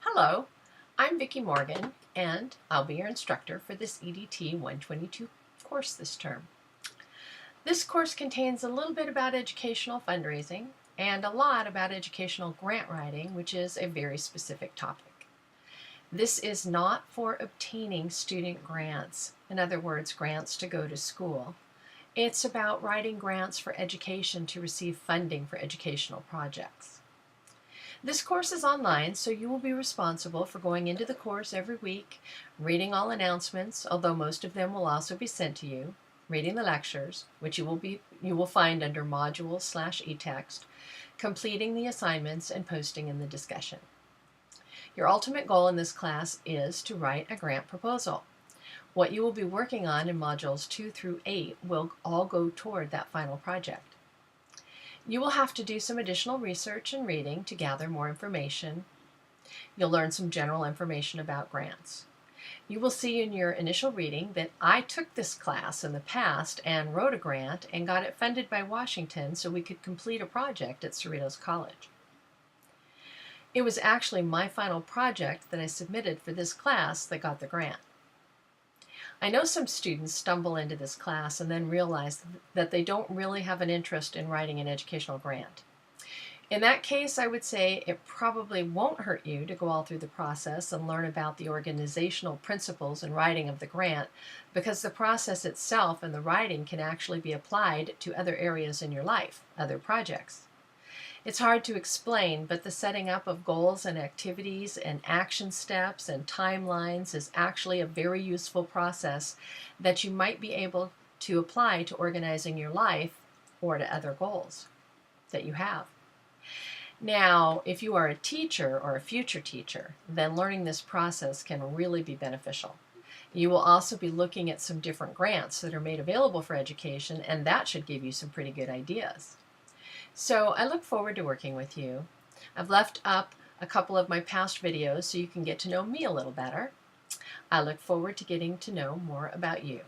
Hello, I'm Vicki Morgan, and I'll be your instructor for this EDT 122 course this term. This course contains a little bit about educational fundraising and a lot about educational grant writing, which is a very specific topic. This is not for obtaining student grants, in other words, grants to go to school. It's about writing grants for education to receive funding for educational projects. This course is online, so you will be responsible for going into the course every week, reading all announcements, although most of them will also be sent to you, reading the lectures, which you will find under modules/eText, completing the assignments, and posting in the discussion. Your ultimate goal in this class is to write a grant proposal. What you will be working on in modules 2 through 8 will all go toward that final project. You will have to do some additional research and reading to gather more information. You'll learn some general information about grants. You will see in your initial reading that I took this class in the past and wrote a grant and got it funded by Washington so we could complete a project at Cerritos College. It was actually my final project that I submitted for this class that got the grant. I know some students stumble into this class and then realize that they don't really have an interest in writing an educational grant. In that case, I would say it probably won't hurt you to go all through the process and learn about the organizational principles and writing of the grant, because the process itself and the writing can actually be applied to other areas in your life, other projects. It's hard to explain, but the setting up of goals and activities and action steps and timelines is actually a very useful process that you might be able to apply to organizing your life or to other goals that you have. Now, if you are a teacher or a future teacher, then learning this process can really be beneficial. You will also be looking at some different grants that are made available for education, and that should give you some pretty good ideas. So I look forward to working with you. I've left up a couple of my past videos so you can get to know me a little better. I look forward to getting to know more about you.